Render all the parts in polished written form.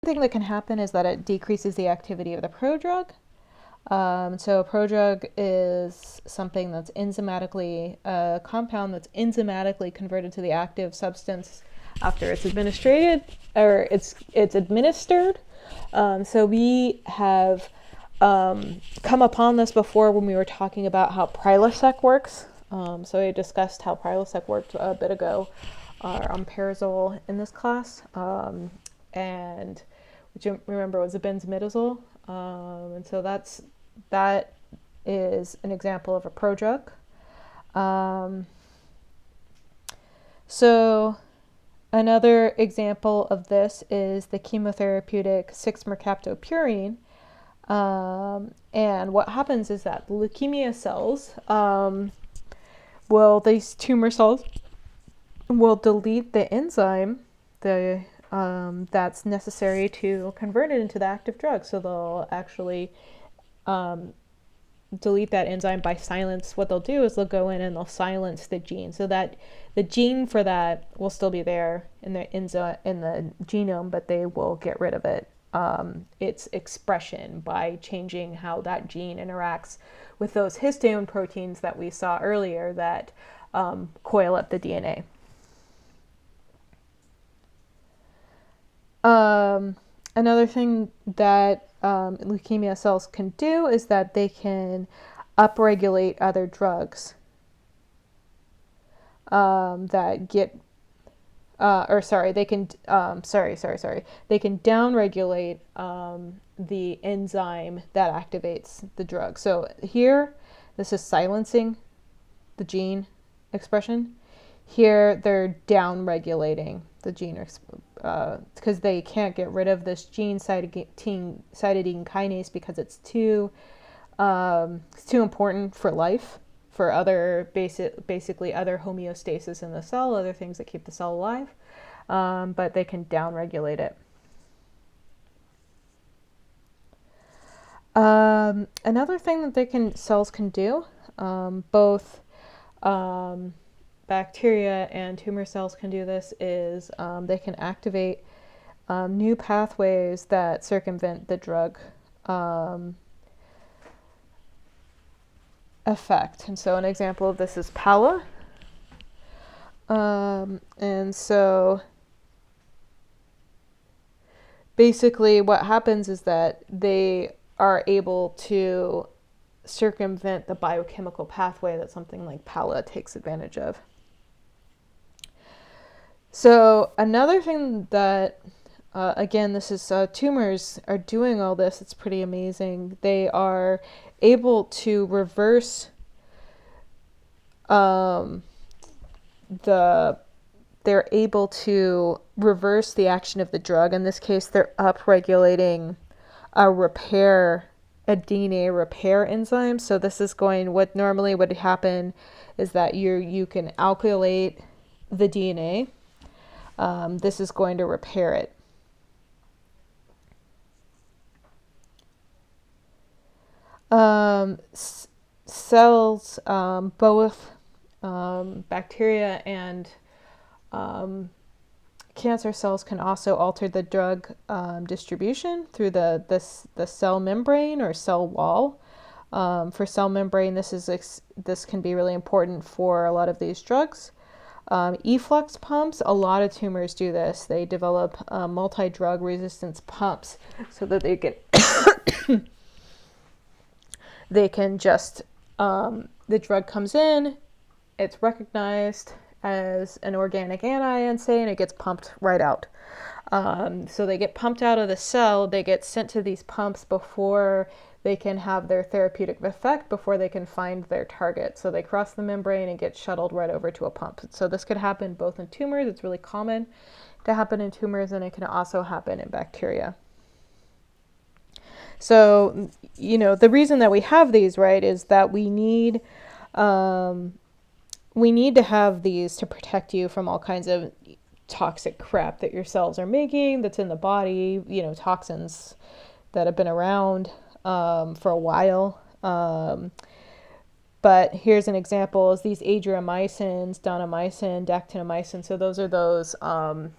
thing that can happen is that it decreases the activity of the prodrug. So a prodrug is something that's enzymatically, a compound that's enzymatically converted to the active substance after it's administered, or it's administered. So we have come upon this before when we were talking about how Prilosec works. So I discussed how Prilosec worked a bit ago on Parazole in this class, and which you remember was a benzimidazole. And so that is an example of a prodrug. So another example of this is the chemotherapeutic 6-mercaptopurine. And what happens is that leukemia cells, these tumor cells will delete the enzyme that's necessary to convert it into the active drug. So they'll actually delete that enzyme by silence. What they'll do is they'll go in and they'll silence the gene, so that the gene for that will still be there in the genome, but they will get rid of its expression by changing how that gene interacts with those histone proteins that we saw earlier that coil up the DNA. Another thing that leukemia cells can do is that they can upregulate other drugs that get, they can downregulate the enzyme that activates the drug. So here, this is silencing the gene expression. Here, they're downregulating the gene because they can't get rid of this gene cytidine kinase because it's too important for life, for other basically other homeostasis in the cell, other things that keep the cell alive, but they can downregulate it. Another thing that cells can do, both bacteria and tumor cells can do this, is they can activate new pathways that circumvent the drug effect. And so an example of this is PALA. And so basically what happens is that they are able to circumvent the biochemical pathway that something like PALA takes advantage of. So another thing that, again, this is tumors are doing all this. It's pretty amazing. They are able to reverse the action of the drug. In this case, they're upregulating a DNA repair enzyme. So this is what normally would happen is that you can alkylate the DNA. This is going to repair it. Cells, both bacteria and cancer cells, can also alter the drug distribution through the cell membrane or cell wall. For cell membrane, this can be really important for a lot of these drugs. Efflux pumps, a lot of tumors do this. They develop multi-drug resistance pumps so that they can just, the drug comes in, it's recognized as an organic anion, say, and it gets pumped right out. So they get pumped out of the cell, they get sent to these pumps before they can have their therapeutic effect, before they can find their target. So they cross the membrane and get shuttled right over to a pump. So this could happen both in tumors. It's really common to happen in tumors, and it can also happen in bacteria. So, the reason that we have these, right, is that we need to have these to protect you from all kinds of toxic crap that your cells are making, that's in the body, toxins that have been around for a while. But here's an example: is these adriamycins, donomycin, dactinomycin. So those are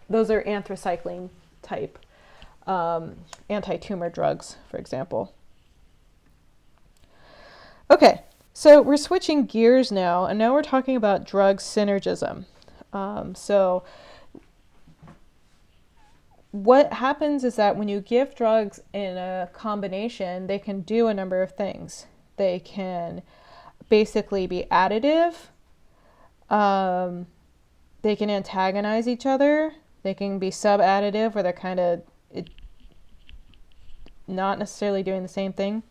anthracycline type anti-tumor drugs, for example. Okay, so we're switching gears now, and now we're talking about drug synergism. So what happens is that when you give drugs in a combination, they can do a number of things. They can basically be additive. They can antagonize each other. They can be sub-additive, where they're kind of not necessarily doing the same thing.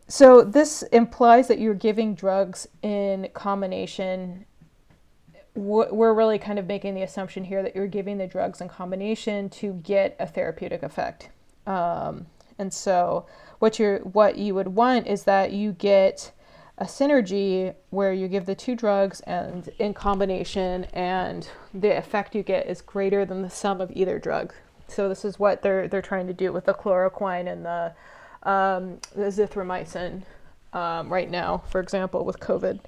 So this implies that you're giving drugs in combination. We're really kind of making the assumption here that you're giving the drugs in combination to get a therapeutic effect. And so what you would want is that you get a synergy where you give the two drugs and in combination, and the effect you get is greater than the sum of either drug. So this is what they're trying to do with the chloroquine and the azithromycin right now, for example, with COVID.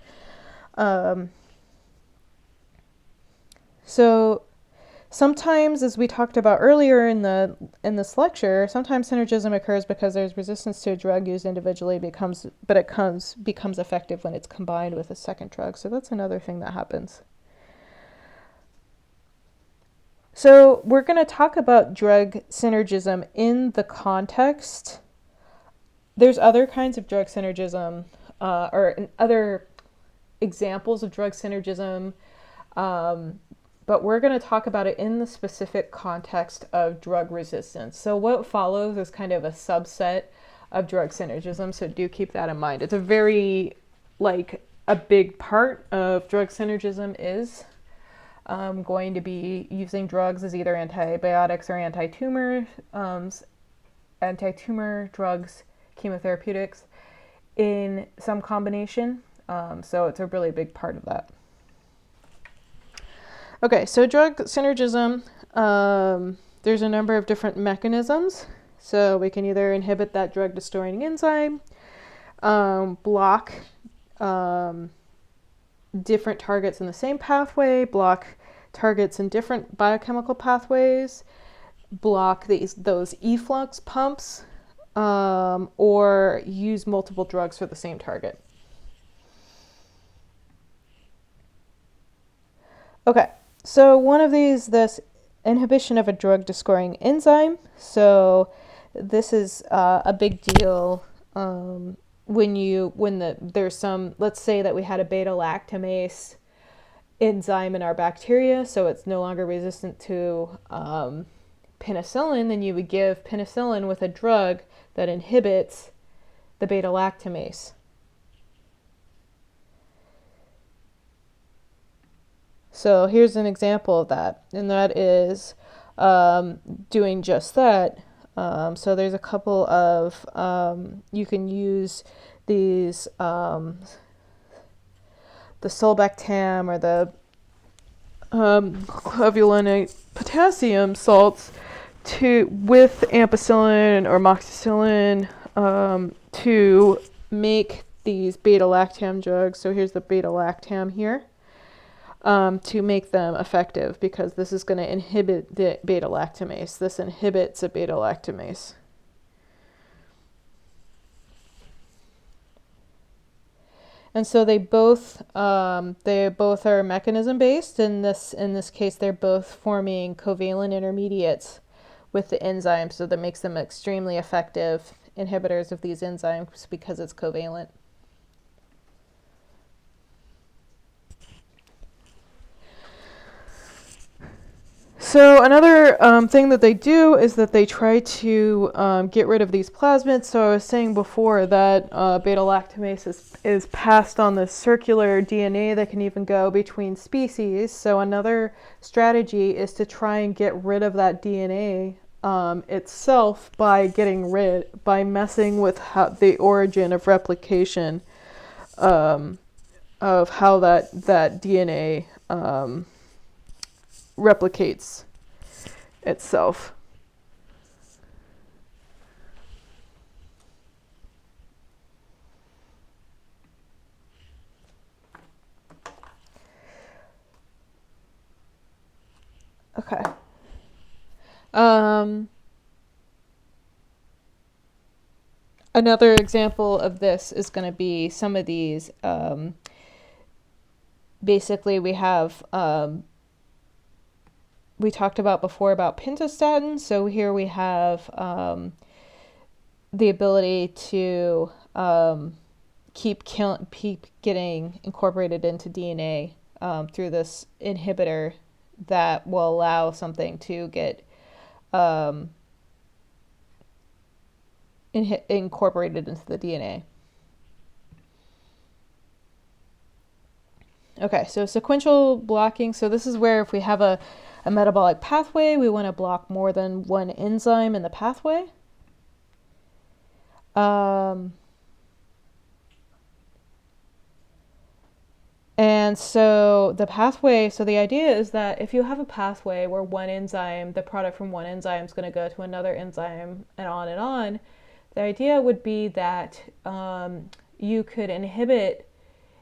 So sometimes, as we talked about earlier in this lecture, sometimes synergism occurs because there's resistance to a drug used individually, becomes effective when it's combined with a second drug. So that's another thing that happens. So we're going to talk about drug synergism in the context. There's other kinds of drug synergism, or other examples of drug synergism, but we're going to talk about it in the specific context of drug resistance. So what follows is kind of a subset of drug synergism, so do keep that in mind. It's a very, a big part of drug synergism is going to be using drugs as either antibiotics or anti-tumor drugs, chemotherapeutics in some combination. So it's a really big part of that. Okay, so drug synergism, there's a number of different mechanisms. So we can either inhibit that drug destroying enzyme, block different targets in the same pathway, block targets in different biochemical pathways, block those efflux pumps, or use multiple drugs for the same target. Okay, so one of these, this inhibition of a drug destroying enzyme. So this is a big deal there's some, let's say that we had a beta lactamase enzyme in our bacteria, so it's no longer resistant to penicillin, then you would give penicillin with a drug that inhibits the beta lactamase. So here's an example of that, and that is doing just that. So there's a couple of, you can use these, the sulbactam or the clevulinate potassium salts with ampicillin or amoxicillin to make these beta-lactam drugs. So here's the beta-lactam here. To make them effective, because this is going to inhibit the beta-lactamase. This inhibits a beta-lactamase. And so they both are mechanism based. In this case, they're both forming covalent intermediates with the enzyme, so that makes them extremely effective inhibitors of these enzymes because it's covalent. So another thing that they do is that they try to get rid of these plasmids. So I was saying before that beta-lactamase is passed on the circular DNA that can even go between species. So another strategy is to try and get rid of that DNA itself by messing with the origin of replication of how that DNA replicates itself. Okay. Another example of this is going to be some of these. Basically, we have, we talked about before about pentostatin. So here we have the ability to keep getting incorporated into DNA through this inhibitor that will allow something to get incorporated into the DNA. Okay, so sequential blocking. So this is where if we have a metabolic pathway, we want to block more than one enzyme in the pathway. And so the pathway, so the idea is that if you have a pathway where one enzyme, the product from one enzyme is going to go to another enzyme and on, the idea would be that you could inhibit,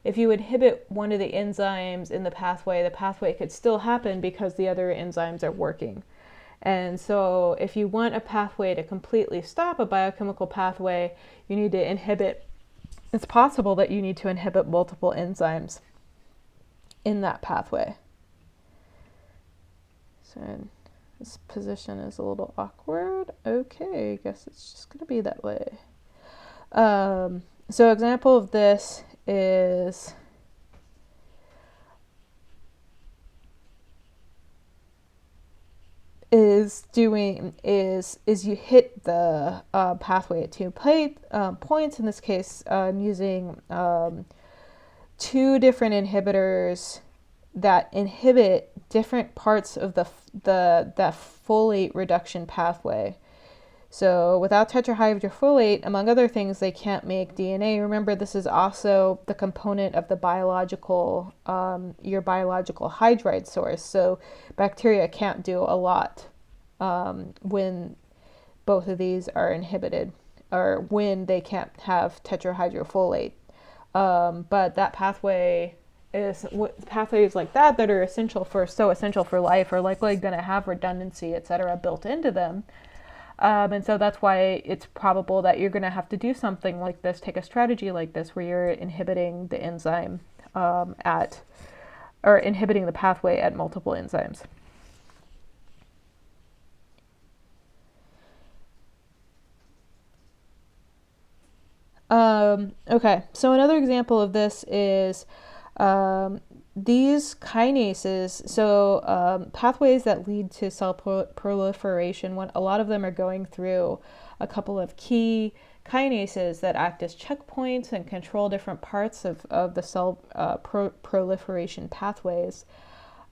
if you inhibit one of the enzymes in the pathway could still happen because the other enzymes are working. And so if you want a pathway to completely stop, a biochemical pathway, you need to inhibit, it's possible that you need to inhibit multiple enzymes in that pathway. So this position is a little awkward. Okay, I guess it's just going to be that way. So example of this is you hit the pathway at 2 points. In this case, I'm using 2 different inhibitors that inhibit different parts of the folate reduction pathway. So without tetrahydrofolate, among other things, they can't make DNA. Remember, this is also the component of the biological, your biological hydride source. So bacteria can't do a lot when both of these are inhibited, or when they can't have tetrahydrofolate. But that pathways like that are essential for life, are likely going to have redundancy, etc., built into them. And so that's why it's probable that you're going to have to do something like this, take a strategy like this, where you're inhibiting the enzyme inhibiting the pathway at multiple enzymes. Okay, so another example of this is these kinases, so pathways that lead to cell proliferation, a lot of them are going through a couple of key kinases that act as checkpoints and control different parts of the cell proliferation pathways.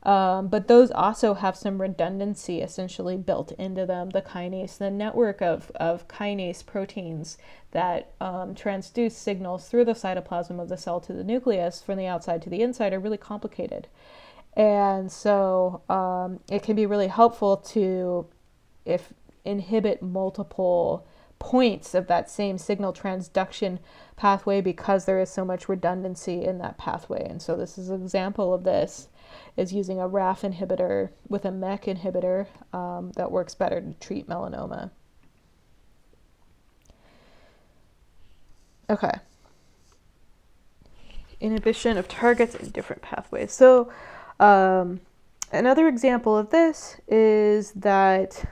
But those also have some redundancy essentially built into them. The kinase, the network of kinase proteins that transduce signals through the cytoplasm of the cell to the nucleus from the outside to the inside, are really complicated. And so it can be really helpful to inhibit multiple points of that same signal transduction pathway, because there is so much redundancy in that pathway. And so this is an example of this, is using a RAF inhibitor with a MEK inhibitor that works better to treat melanoma. Okay. Inhibition of targets in different pathways. So another example of this is that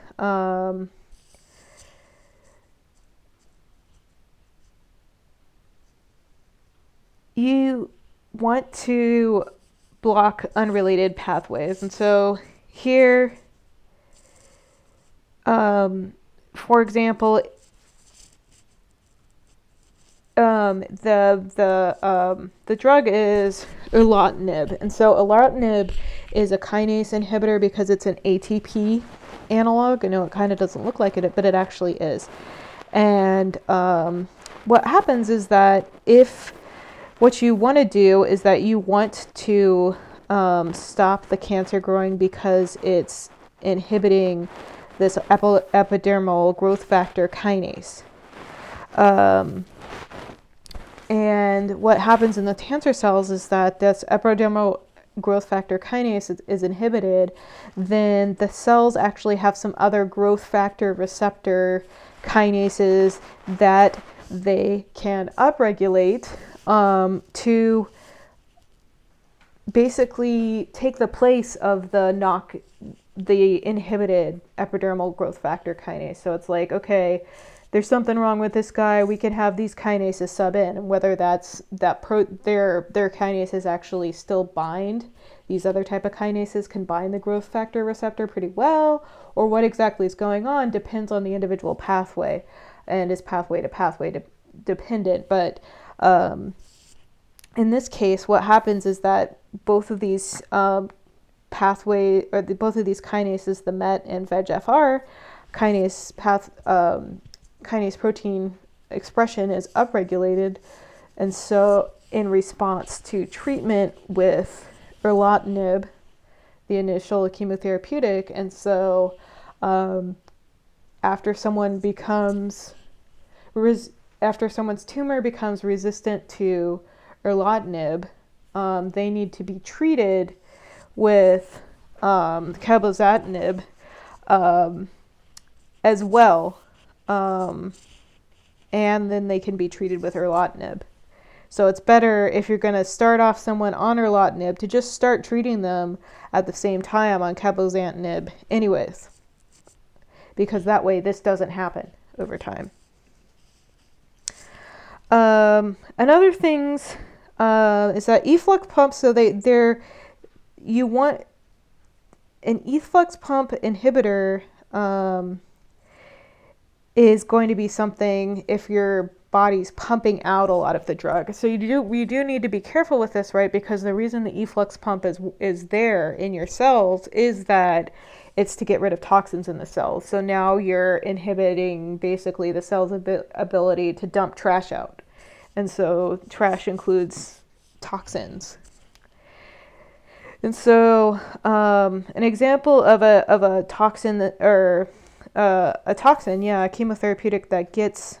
you want to block unrelated pathways. And so here, for example, the drug is erlotinib. And so erlotinib is a kinase inhibitor because it's an ATP analog. I know it kind of doesn't look like it, but it actually is. And what happens is that what you want to do is that you want to stop the cancer growing, because it's inhibiting this epidermal growth factor kinase. And what happens in the cancer cells is that this epidermal growth factor kinase is inhibited, then the cells actually have some other growth factor receptor kinases that they can upregulate to basically take the place of the inhibited epidermal growth factor kinase. So it's like, okay, there's something wrong with this guy, we could have these kinases sub in, and whether that's their kinases actually still bind, these other type of kinases can bind the growth factor receptor pretty well, or what exactly is going on depends on the individual pathway, and is pathway to pathway dependent. But in this case, what happens is that both of these both of these kinases, the MET and VEGFR kinase kinase protein expression is upregulated, and so in response to treatment with erlotinib, the initial chemotherapeutic, and so after someone's tumor becomes resistant to erlotinib, they need to be treated with cabozantinib as well, and then they can be treated with erlotinib. So it's better, if you're going to start off someone on erlotinib, to just start treating them at the same time on cabozantinib anyways, because that way this doesn't happen over time. Another things is that efflux pumps, so you want an efflux pump inhibitor is going to be something if your body's pumping out a lot of the drug. So we do need to be careful with this, right? Because the reason the efflux pump is there in your cells is that it's to get rid of toxins in the cells. So now you're inhibiting basically the cell's ability to dump trash out. And so trash includes toxins. And so an example of a toxin a chemotherapeutic that gets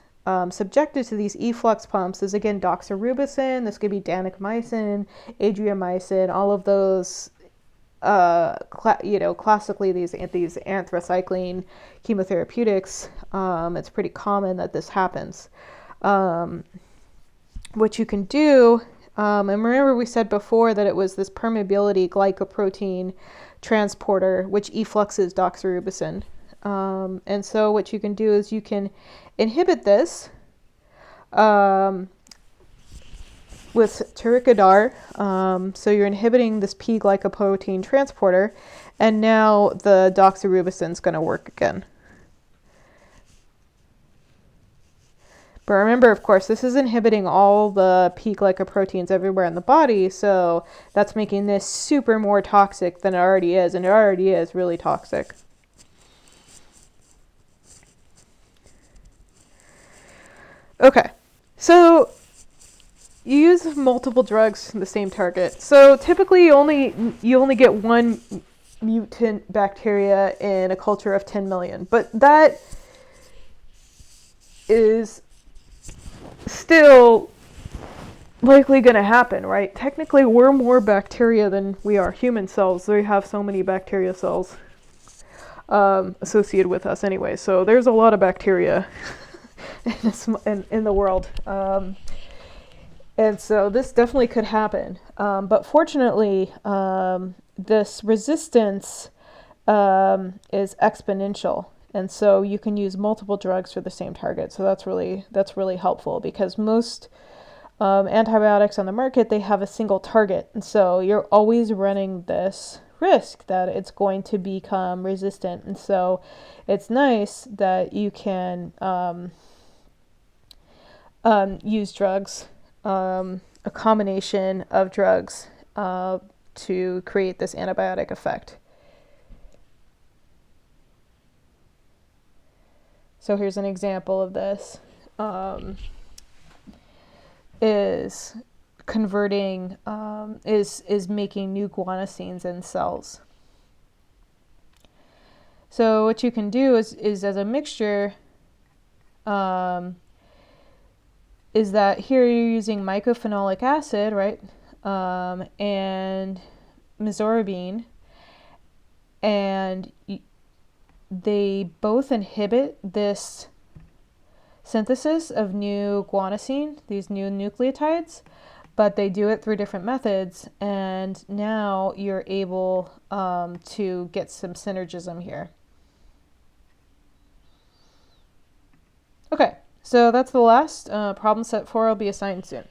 subjected to these efflux pumps is, again, doxorubicin. This could be danicamycin, adriamycin, all of those, classically these anthracycline chemotherapeutics. It's pretty common that this happens. What you can do, and remember we said before that it was this permeability glycoprotein transporter which effluxes doxorubicin. And so what you can do is you can inhibit this with Tariquidar. So you're inhibiting this P glycoprotein transporter, and now the doxorubicin is going to work again. But remember, of course, this is inhibiting all the P glycoproteins everywhere in the body, so that's making this super more toxic than it already is, and it already is really toxic. Okay, so you use multiple drugs in the same target. So typically you only get one mutant bacteria in a culture of 10 million, but that is still likely going to happen, right? Technically, we're more bacteria than we are human cells. We have so many bacteria cells associated with us anyway, so there's a lot of bacteria in the world. And so this definitely could happen. But fortunately, this resistance is exponential. And so you can use multiple drugs for the same target. So that's really helpful, because most antibiotics on the market, they have a single target. And so you're always running this risk that it's going to become resistant. And so it's nice that you can use drugs, a combination of drugs to create this antibiotic effect. So here's an example of this. Is converting, is making new guanosines in cells. So what you can do is as a mixture, is that here you're using mycophenolic acid, right? And mesorabine, and they both inhibit this synthesis of new guanosine, these new nucleotides, but they do it through different methods, and now you're able to get some synergism here. Okay, so that's the last. Problem set 4 will be assigned soon.